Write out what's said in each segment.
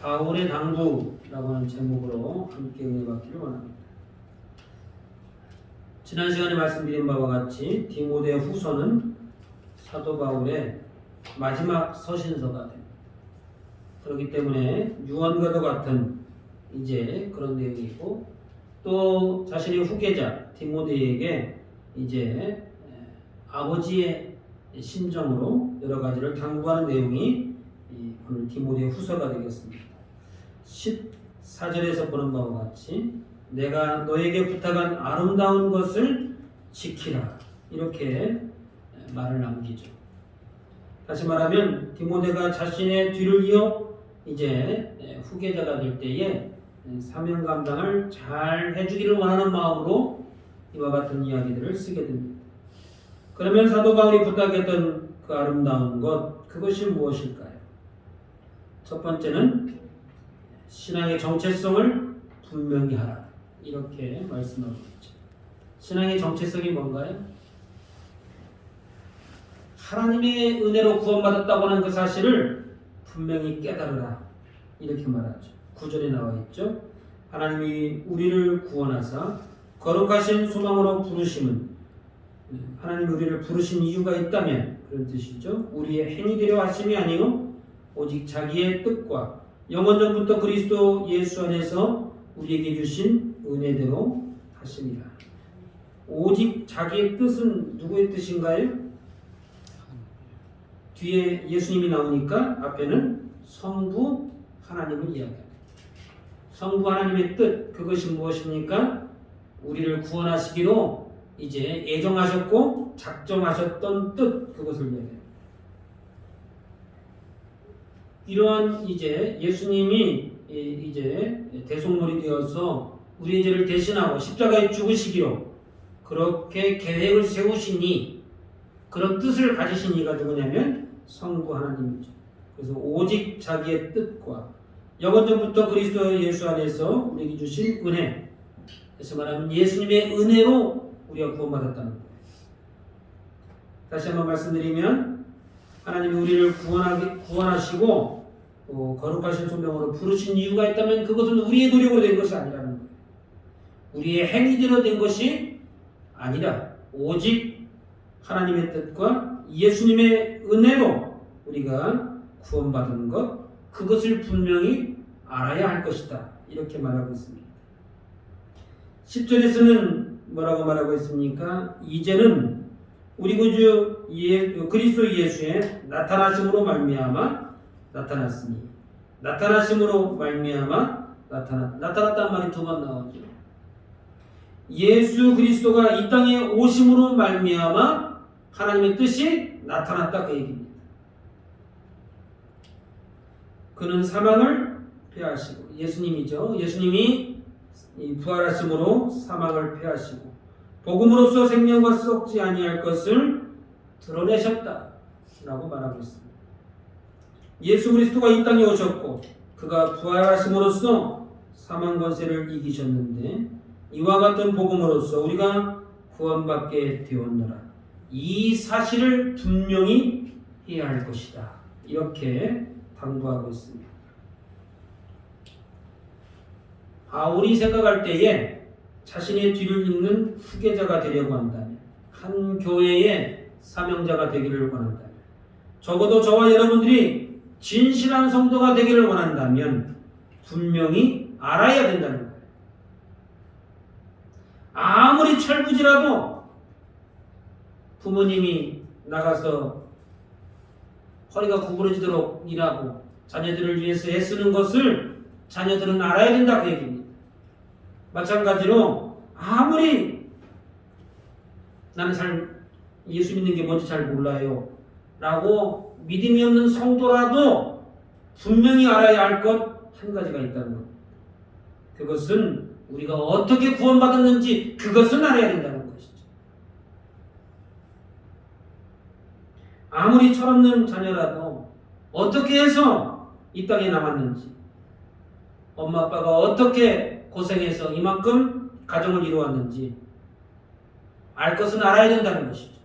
바울의 당부라고 하는 제목으로 함께 은혜받기를 원합니다. 지난 시간에 말씀드린 바와 같이 디모데 후서는 사도 바울의 마지막 서신서가 됩니다. 그렇기 때문에 유언과도 같은 이제 그런 내용이고, 또 자신의 후계자 디모데에게 이제 아버지의 심정으로 여러 가지를 당부하는 내용이 오늘 디모데 후서가 되겠습니다. 14절에서 보는 바와 같이 내가 너에게 부탁한 아름다운 것을 지키라, 이렇게 말을 남기죠. 다시 말하면 디모데가 자신의 뒤를 이어 이제 후계자가 될 때에 사명 감당을 잘 해주기를 원하는 마음으로 이와 같은 이야기들을 쓰게 됩니다. 그러면 사도 바울이 부탁했던 그 아름다운 것, 그것이 무엇일까요? 첫 번째는 신앙의 정체성을 분명히 하라, 이렇게 말씀하고 있죠. 신앙의 정체성이 뭔가요? 하나님의 은혜로 구원받았다고 하는 그 사실을 분명히 깨달으라, 이렇게 말하죠. 9절에 나와 있죠. 하나님이 우리를 구원하사 거룩하신 소망으로 부르심은, 하나님이 우리를 부르신 이유가 있다면 그런 뜻이죠. 우리의 행위대로 하심이 아니요 오직 자기의 뜻과 영원전부터 그리스도 예수 안에서 우리에게 주신 은혜대로 하심이라. 오직 자기의 뜻은 누구의 뜻인가요? 뒤에 예수님이 나오니까 앞에는 성부 하나님을 이야기합니다. 성부 하나님의 뜻, 그것이 무엇입니까? 우리를 구원하시기로 이제 예정하셨고 작정하셨던 뜻, 그것을 이야기합니다. 이러한 이제 예수님이 이제 대속물이 되어서 우리의 죄를 대신하고 십자가에 죽으시기로 그렇게 계획을 세우시니, 그런 뜻을 가지신 이가 누구냐면 성부 하나님이죠. 그래서 오직 자기의 뜻과 영원전부터 그리스도 예수 안에서 우리에게 주신 은혜, 다시 말하면 예수님의 은혜로 우리가 구원받았다는 거예요. 다시 한번 말씀드리면 하나님이 우리를 구원하시고 거룩하신 소명으로 부르신 이유가 있다면 그것은 우리의 노력으로 된 것이 아니라는 거예요. 우리의 행위대로 된 것이 아니라 오직 하나님의 뜻과 예수님의 은혜로 우리가 구원받은 것, 그것을 분명히 알아야 할 것이다, 이렇게 말하고 있습니다. 10절에서는 뭐라고 말하고 있습니까? 이제는 우리 구주 그리스도 예수의 나타나심으로 말미암아 나타났으니, 나타나심으로 말미암아 나타났단 말이 두 번 나오죠. 예수 그리스도가 이 땅에 오심으로 말미암아 하나님의 뜻이 나타났다, 그 얘기입니다. 그는 사망을 패하시고, 예수님이죠. 예수님이 부활하심으로 사망을 패하시고 복음으로써 생명과 썩지 아니할 것을 드러내셨다라고 말하고 있습니다. 예수 그리스도가 이 땅에 오셨고 그가 부활하심으로써 사망 권세를 이기셨는데, 이와 같은 복음으로써 우리가 구원받게 되었노라. 이 사실을 분명히 해야 할 것이다, 이렇게 당부하고 있습니다. 바울이 생각할 때에 자신의 뒤를 잇는 후계자가 되려고 한다면, 한 교회의 사명자가 되기를 원한다면, 적어도 저와 여러분들이 진실한 성도가 되기를 원한다면 분명히 알아야 된다는 거예요. 아무리 철부지라도 부모님이 나가서 허리가 구부러지도록 일하고 자녀들을 위해서 애쓰는 것을 자녀들은 알아야 된다, 그 얘기입니다. 마찬가지로 아무리 나는 예수 믿는 게 뭔지 잘 몰라요 라고 믿음이 없는 성도라도 분명히 알아야 할 것 한 가지가 있다는 것. 그것은 우리가 어떻게 구원받았는지, 그것은 알아야 된다는 것이죠. 아무리 철없는 자녀라도 어떻게 해서 이 땅에 남았는지, 엄마 아빠가 어떻게 고생해서 이만큼 가정을 이루었는지 알 것은 알아야 된다는 것이죠.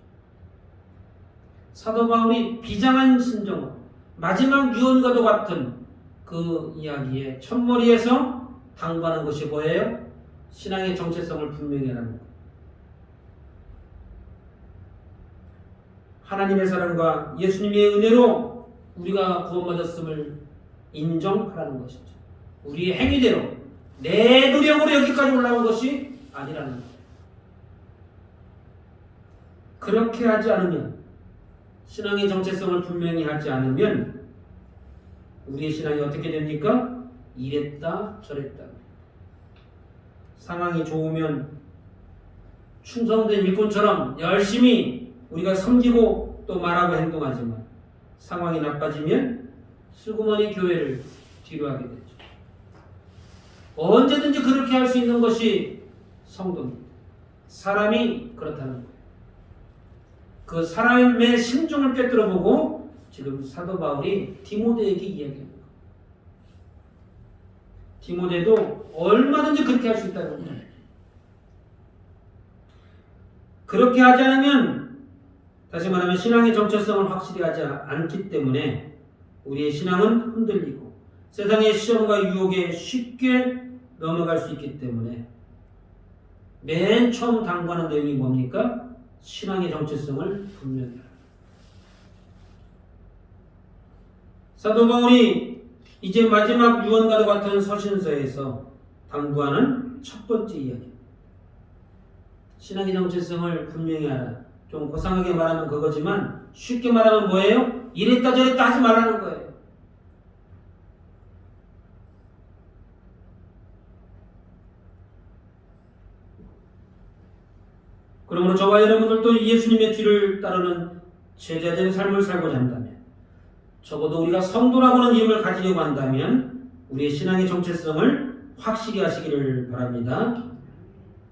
사도 바울이 비장한 심정으로 마지막 유언과도 같은 그 이야기의 첫머리에서 당부하는 것이 뭐예요? 신앙의 정체성을 분명히 하는 것. 하나님의 사랑과 예수님의 은혜로 우리가 구원받았음을 인정하라는 것이죠. 우리의 행위대로 내 노력으로 여기까지 올라온 것이 아니라는 거예요. 그렇게 하지 않으면, 신앙의 정체성을 분명히 하지 않으면 우리의 신앙이 어떻게 됩니까? 이랬다 저랬다. 상황이 좋으면 충성된 일꾼처럼 열심히 우리가 섬기고 또 말하고 행동하지만, 상황이 나빠지면 슬그머니 교회를 뒤로 하게 되죠. 언제든지 그렇게 할 수 있는 것이 성도입니다. 사람이 그렇다는 거예요. 그 사람의 심중을 꿰뚫어보고 지금 사도 바울이 디모데에게 이야기합니다. 디모데도 얼마든지 그렇게 할 수 있다는 거예요. 그렇게 하지 않으면, 다시 말하면 신앙의 정체성을 확실히 하지 않기 때문에 우리의 신앙은 흔들리고 세상의 시험과 유혹에 쉽게 넘어갈 수 있기 때문에 맨 처음 당부하는 내용이 뭡니까? 신앙의 정체성을 분명히 하라. 사도 바울이 이제 마지막 유언과도 같은 서신서에서 당부하는 첫 번째 이야기, 신앙의 정체성을 분명히 하라. 좀 고상하게 말하면 그거지만 쉽게 말하면 뭐예요? 이랬다 저랬다 하지 말라는 거예요. 그러므로 저와 여러분들도 예수님의 뒤를 따르는 제자된 삶을 살고자 한다면, 적어도 우리가 성도라고는 이름을 가지려고 한다면 우리의 신앙의 정체성을 확실히 하시기를 바랍니다.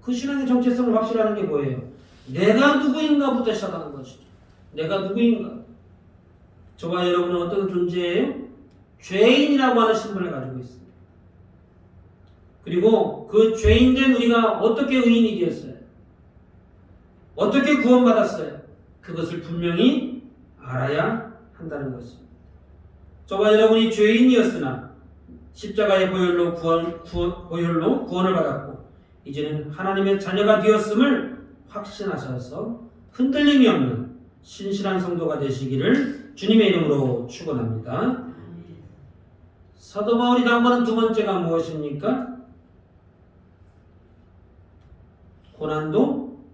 그 신앙의 정체성을 확실히 하는 게 뭐예요? 내가 누구인가부터 시작하는 것이죠. 내가 누구인가? 저와 여러분은 어떤 존재예요? 죄인이라고 하는 신분을 가지고 있습니다. 그리고 그 죄인된 우리가 어떻게 의인이 되었어요? 어떻게 구원받았어요? 그것을 분명히 알아야 한다는 것입니다. 저와 여러분이 죄인이었으나 십자가의 보혈로 구원을 받았고 이제는 하나님의 자녀가 되었음을 확신하셔서 흔들림이 없는 신실한 성도가 되시기를 주님의 이름으로 축원합니다. 사도 바울이 당부하는 두 번째가 무엇입니까? 고난도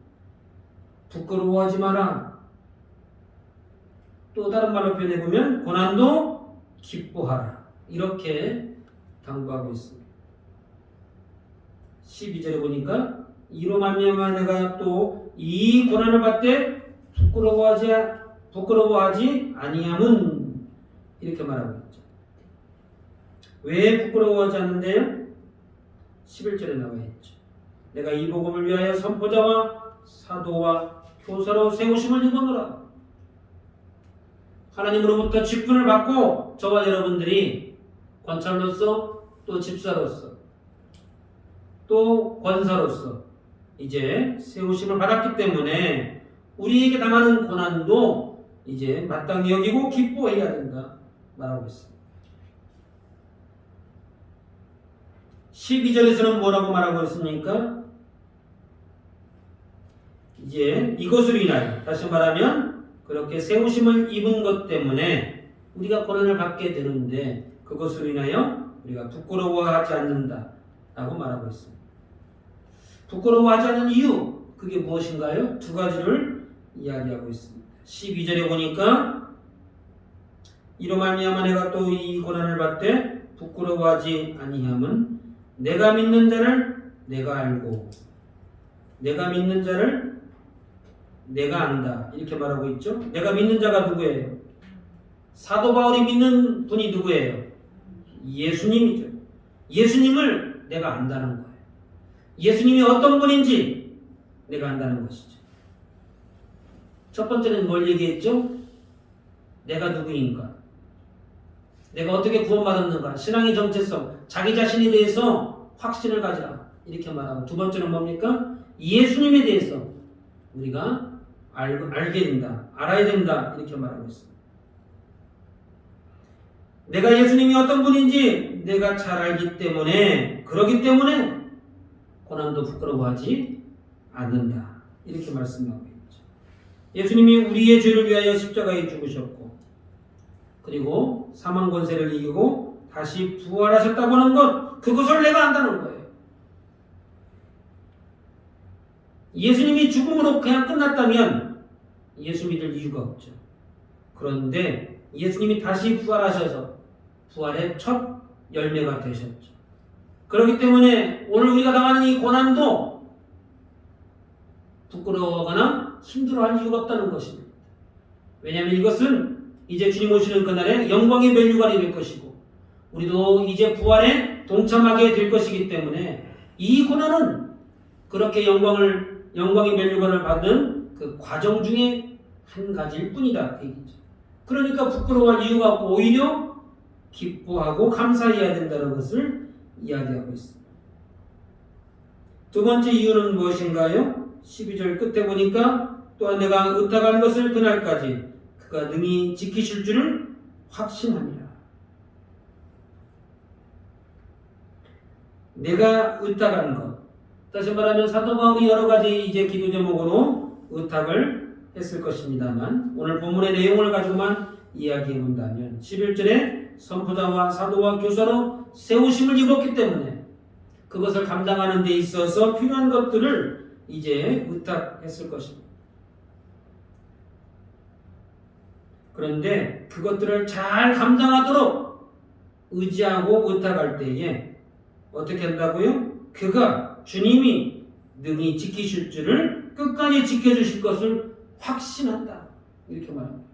부끄러워하지 마라. 또 다른 말로 표현해보면 고난도 기뻐하라. 이렇게 당부하고 있습니다. 12절에 보니까 이로 말미암아 내가 또 이 고난을 받되 부끄러워하지 아니함은, 이렇게 말하고 있죠. 왜 부끄러워하지 않는데요? 11절에 나와 있죠. 내가 이 복음을 위하여 선포자와 사도와 교사로 세우심을 입었노라. 하나님으로부터 직분을 받고 저와 여러분들이 권찰로서 또 집사로서 또 권사로서 이제 세우심을 받았기 때문에 우리에게 당하는 고난도 이제 마땅히 여기고 기뻐해야 된다 말하고 있습니다. 12절에서는 뭐라고 말하고 있습니까? 이제 이것으로 인하여, 다시 말하면 그렇게 세우심을 입은 것 때문에 우리가 고난을 받게 되는데 그것으로 인하여 우리가 부끄러워하지 않는다 라고 말하고 있습니다. 부끄러워하지 않는 이유, 그게 무엇인가요? 두 가지를 이야기하고 있습니다. 12절에 보니까 이로 말미암아 내가 또 이 고난을 받되 부끄러워하지 아니함은 내가 믿는 자를 내가 알고 내가 믿는 자를 내가 안다, 이렇게 말하고 있죠. 내가 믿는 자가 누구예요? 사도 바울이 믿는 분이 누구예요? 예수님이죠. 예수님을 내가 안다는 거예요. 예수님이 어떤 분인지 내가 안다는 것이죠. 첫 번째는 뭘 얘기했죠? 내가 누구인가? 내가 어떻게 구원받았는가? 신앙의 정체성, 자기 자신에 대해서 확신을 가지라, 이렇게 말하고, 두 번째는 뭡니까? 예수님에 대해서 우리가 알게 된다, 알아야 된다, 이렇게 말하고 있습니다. 내가 예수님이 어떤 분인지 내가 잘 알기 때문에, 그러기 때문에 고난도 부끄러워하지 않는다. 이렇게 말씀하고 있죠. 예수님이 우리의 죄를 위하여 십자가에 죽으셨고, 그리고 사망 권세를 이기고 다시 부활하셨다고 하는 것, 그것을 내가 안다는 거예요. 예수님이 죽음으로 그냥 끝났다면 예수 믿을 이유가 없죠. 그런데 예수님이 다시 부활하셔서 부활의 첫 열매가 되셨죠. 그렇기 때문에 오늘 우리가 당하는 이 고난도 부끄러워하거나 힘들어할 이유가 없다는 것입니다. 왜냐하면 이것은 이제 주님 오시는 그날에 영광의 면류관이 될 것이고, 우리도 이제 부활에 동참하게 될 것이기 때문에 이 고난은 그렇게 영광의 면류관을 받는 그 과정 중에 한 가지일 뿐이다, 그 얘기죠. 그러니까 부끄러워할 이유가 없고 오히려 기뻐하고 감사해야 된다는 것을 이야기하고 있습니다. 두 번째 이유는 무엇인가요? 12절 끝에 보니까 또한 내가 의탁한 것을 그날까지 그가 능히 지키실 줄을 확신합니다. 내가 의탁한 것, 다시 말하면 사도 바울이 여러 가지 이제 기도 제목으로 의탁을 했을 것입니다만, 오늘 본문의 내용을 가지고만 이야기해 본다면 11절에 선포자와 사도와 교사로 세우심을 입었기 때문에 그것을 감당하는 데 있어서 필요한 것들을 이제 의탁했을 것입니다. 그런데 그것들을 잘 감당하도록 의지하고 의탁할 때에 어떻게 한다고요? 그가 주님이 능히 지키실 줄을, 끝까지 지켜주실 것을 확신한다. 이렇게 말합니다.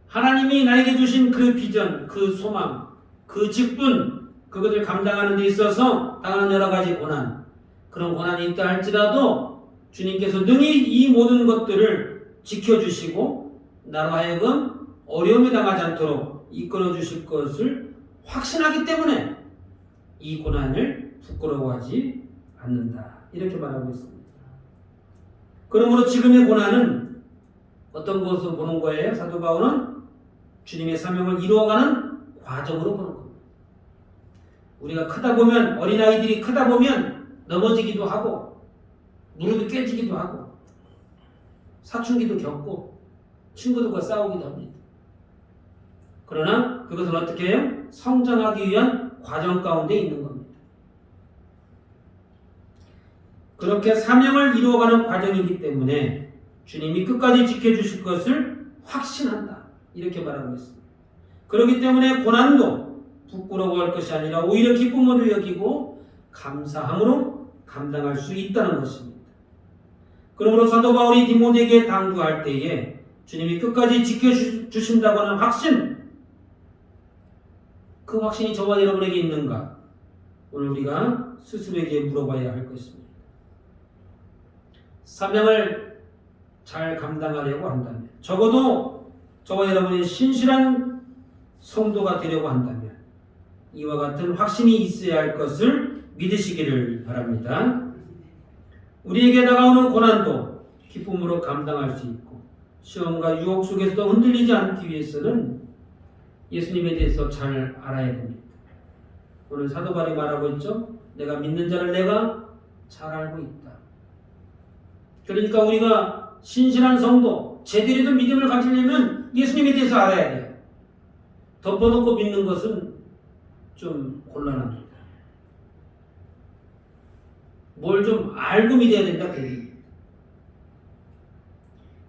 하나님이 나에게 주신 그 비전, 그 소망, 그 직분, 그것을 감당하는 데 있어서 당하는 여러 가지 고난, 그런 고난이 있다 할지라도 주님께서 능히 이 모든 것들을 지켜주시고 나로 하여금 어려움에 당하지 않도록 이끌어 주실 것을 확신하기 때문에 이 고난을 부끄러워하지 않는다. 이렇게 말하고 있습니다. 그러므로 지금의 고난은 어떤 것으로 보는 거예요? 사도 바울은 주님의 사명을 이루어가는 과정으로 보는 겁니다. 우리가 크다 보면, 어린아이들이 크다 보면 넘어지기도 하고 무릎이 깨지기도 하고 사춘기도 겪고 친구들과 싸우기도 합니다. 그러나 그것을 어떻게 해요? 성장하기 위한 과정 가운데 있는 겁니다. 그렇게 사명을 이루어가는 과정이기 때문에 주님이 끝까지 지켜주실 것을 확신한다. 이렇게 말하고 있습니다. 그렇기 때문에 고난도 부끄러워할 것이 아니라 오히려 기쁨으로 여기고 감사함으로 감당할 수 있다는 것입니다. 그러므로 사도 바울이 디모데에게 당부할 때에 주님이 끝까지 지켜주신다고 하는 확신, 그 확신이 저와 여러분에게 있는가? 오늘 우리가 스스로에게 물어봐야 할 것입니다. 사명을 잘 감당하려고 한다면, 적어도 저와 여러분이 신실한 성도가 되려고 한다면 이와 같은 확신이 있어야 할 것을 믿으시기를 바랍니다. 우리에게 다가오는 고난도 기쁨으로 감당할 수 있고 시험과 유혹 속에서도 흔들리지 않기 위해서는 예수님에 대해서 잘 알아야 됩니다. 오늘 사도 바울이 말하고 있죠. 내가 믿는 자를 내가 잘 알고 있다. 그러니까 우리가 신실한 성도, 제대로 된 믿음을 가지려면 예수님에 대해서 알아야 돼요. 덮어놓고 믿는 것은 좀 곤란합니다. 뭘 좀 알고 믿어야 된다.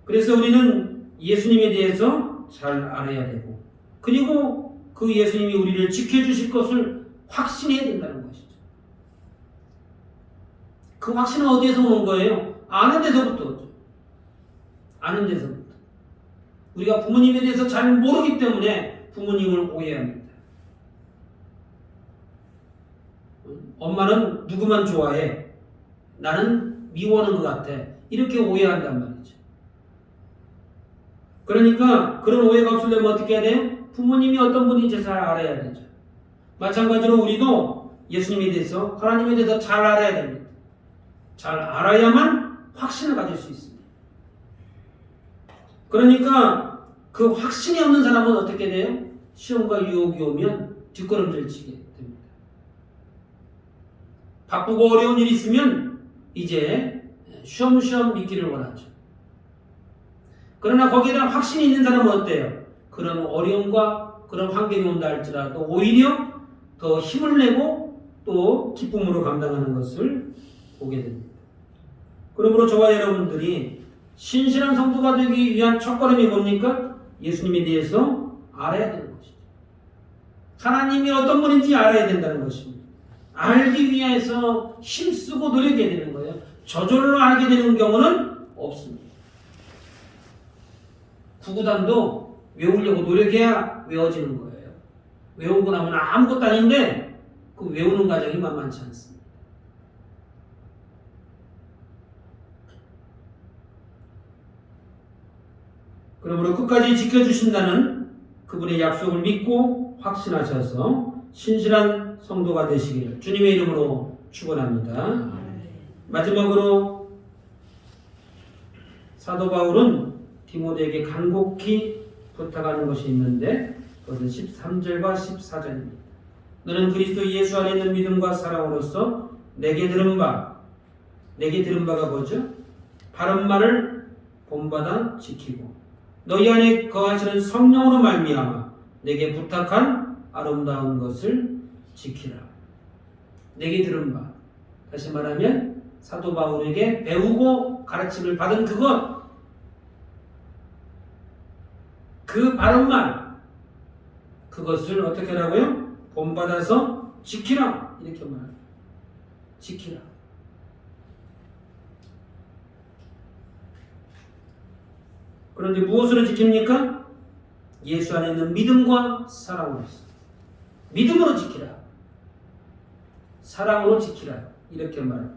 그래서 우리는 예수님에 대해서 잘 알아야 되고, 그리고 그 예수님이 우리를 지켜주실 것을 확신해야 된다는 것이죠. 그 확신은 어디에서 오는 거예요? 아는 데서부터 오죠. 아는 데서부터. 우리가 부모님에 대해서 잘 모르기 때문에 부모님을 오해합니다. 엄마는 누구만 좋아해? 나는 미워하는 것 같아. 이렇게 오해한단 말이죠. 그러니까 그런 오해가 없으려면 어떻게 해야 돼요? 부모님이 어떤 분인지 잘 알아야 되죠. 마찬가지로 우리도 예수님에 대해서, 하나님에 대해서 잘 알아야 됩니다. 잘 알아야만 확신을 가질 수 있습니다. 그러니까 그 확신이 없는 사람은 어떻게 돼요? 시험과 유혹이 오면 뒷걸음질 치게 됩니다. 바쁘고 어려운 일이 있으면 이제 쉬엄쉬엄 믿기를 원하죠. 그러나 거기에 대한 확신이 있는 사람은 어때요? 그런 어려움과 그런 환경이 온다 할지라도 오히려 더 힘을 내고 또 기쁨으로 감당하는 것을 보게 됩니다. 그러므로 저와 여러분들이 신실한 성도가 되기 위한 첫걸음이 뭡니까? 예수님에 대해서 알아야 되는 것이죠. 하나님이 어떤 분인지 알아야 된다는 것입니다. 알기 위해서 힘쓰고 노력해야 되는 거예요. 저절로 알게 되는 경우는 없습니다. 구구단도 외우려고 노력해야 외워지는 거예요. 외우고 나면 아무것도 아닌데 그 외우는 과정이 만만치 않습니다. 그러므로 끝까지 지켜주신다는 그분의 약속을 믿고 확신하셔서 신실한 성도가 되시기를 주님의 이름으로 축원합니다. 마지막으로 사도 바울은 디모데에게 간곡히 부탁하는 것이 있는데 그것은 13절과 14절입니다. 너는 그리스도 예수 안에 있는 믿음과 사랑으로서 내게 들은 바가 뭐죠? 바른 말을 본받아 지키고 너희 안에 거하시는 성령으로 말미암아 내게 부탁한 아름다운 것을 지키라. 내게 들은 바. 다시 말하면 사도 바울에게 배우고 가르침을 받은 그것, 그 바른 말, 그것을 어떻게 하라고요? 본받아서 지키라. 이렇게 말합니다. 지키라. 그런데 무엇으로 지킵니까? 예수 안에 있는 믿음과 사랑으로서. 믿음으로 지키라. 사랑으로 지키라. 이렇게 말합니다.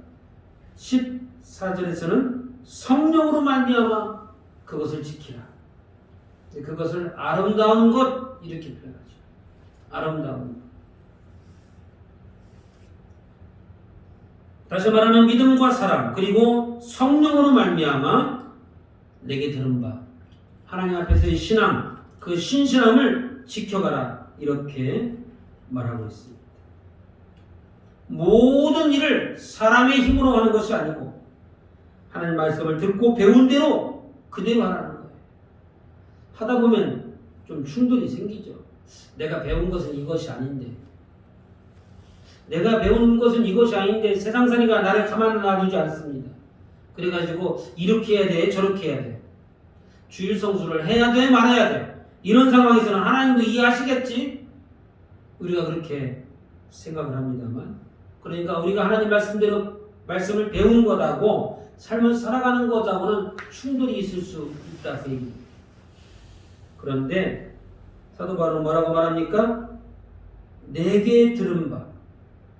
14절에서는 성령으로 말미암아 그것을 지키라. 그것을 아름다운 것 이렇게 표현하죠. 아름다운 것. 다시 말하면 믿음과 사랑 그리고 성령으로 말미암아 내게 들은 바 하나님 앞에서의 신앙 그 신실함을 지켜가라 이렇게 말하고 있습니다. 모든 일을 사람의 힘으로 하는 것이 아니고 하나님 말씀을 듣고 배운 대로 그대로 하라는 거예요. 하다 보면 좀 충돌이 생기죠. 내가 배운 것은 이것이 아닌데 내가 배운 것은 이것이 아닌데 세상살이가 나를 가만 놔두지 않습니다. 그래가지고 이렇게 해야 돼 저렇게 해야 돼 주일 성수를 해야 돼 말아야 돼 이런 상황에서는 하나님도 이해하시겠지? 우리가 그렇게 생각을 합니다만 그러니까 우리가 하나님 말씀대로 말씀을 배운 것하고 삶을 살아가는 것하고는 충돌이 있을 수 있다 그 얘기입니다. 그런데 사도 바울은 뭐라고 말합니까? 내게 들은 바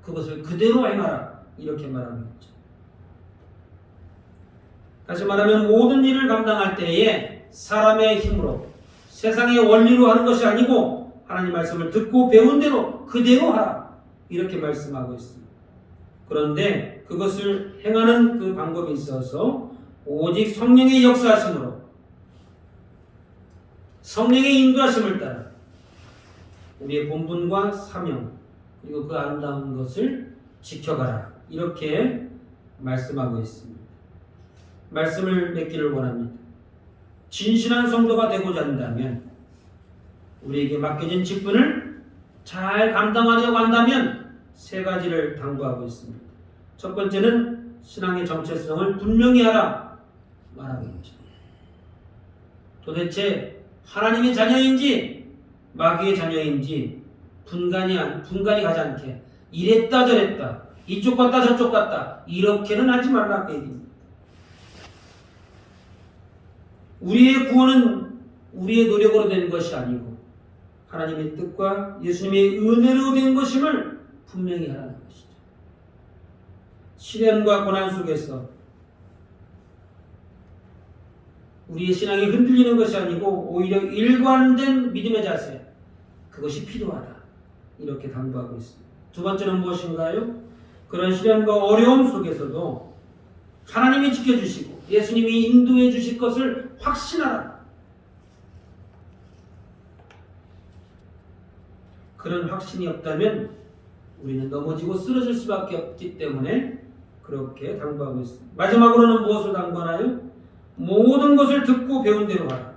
그것을 그대로 행하라 이렇게 말하는 거죠. 다시 말하면 모든 일을 감당할 때에 사람의 힘으로 세상의 원리로 하는 것이 아니고 하나님 말씀을 듣고 배운 대로 그대로 하라 이렇게 말씀하고 있습니다. 그런데 그것을 행하는 그 방법이 있어서 오직 성령의 역사하심으로 성령의 인도하심을 따라 우리의 본분과 사명 그리고 그 아름다운 것을 지켜가라 이렇게 말씀하고 있습니다. 말씀을 맺기를 원합니다. 진실한 성도가 되고자 한다면 우리에게 맡겨진 직분을 잘 감당하려고 한다면 세 가지를 당부하고 있습니다. 첫 번째는 신앙의 정체성을 분명히 하라 말하고 있죠. 도대체 하나님의 자녀인지 마귀의 자녀인지 분간이 가지 않게 이랬다 저랬다 이쪽 갔다 저쪽 갔다 이렇게는 하지 말라 그 얘기입니다. 우리의 구원은 우리의 노력으로 된 것이 아니고 하나님의 뜻과 예수님의 은혜로 된 것임을 분명히 하라는 것이죠. 시련과 고난 속에서 우리의 신앙이 흔들리는 것이 아니고 오히려 일관된 믿음의 자세 그것이 필요하다 이렇게 당부하고 있습니다. 두 번째는 무엇인가요? 그런 시련과 어려움 속에서도 하나님이 지켜주시고 예수님이 인도해 주실 것을 확신하라. 그런 확신이 없다면 우리는 넘어지고 쓰러질 수밖에 없기 때문에 그렇게 당부하고 있습니다. 마지막으로는 무엇을 당부하나요? 모든 것을 듣고 배운 대로 하라.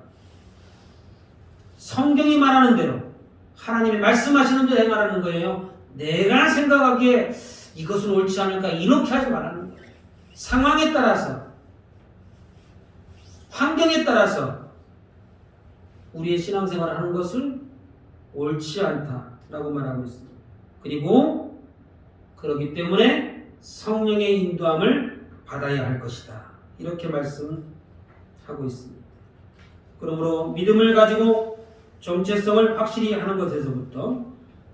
성경이 말하는 대로 하나님이 말씀하시는 대로 행하라는 거예요. 내가 생각하기에 이것은 옳지 않을까 이렇게 하지 말라는 거예요. 상황에 따라서 환경에 따라서 우리의 신앙생활을 하는 것은 옳지 않다라고 말하고 있습니다. 그리고 그렇기 때문에 성령의 인도함을 받아야 할 것이다. 이렇게 말씀하고 있습니다. 그러므로 믿음을 가지고 정체성을 확실히 하는 것에서부터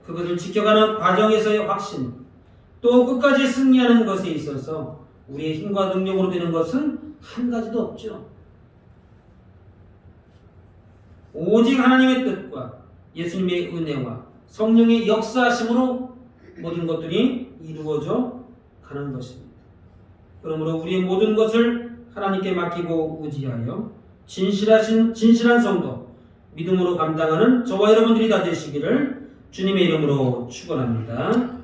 그것을 지켜가는 과정에서의 확신, 또 끝까지 승리하는 것에 있어서 우리의 힘과 능력으로 되는 것은 한 가지도 없죠. 오직 하나님의 뜻과 예수님의 은혜와 성령의 역사하심으로 모든 것들이 이루어져 가는 것입니다. 그러므로 우리의 모든 것을 하나님께 맡기고 의지하여 진실한 성도, 믿음으로 감당하는 저와 여러분들이 다 되시기를 주님의 이름으로 축원합니다.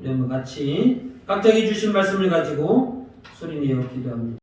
우리 한번 같이 각자에게 주신 말씀을 가지고 소리내어 기도합니다.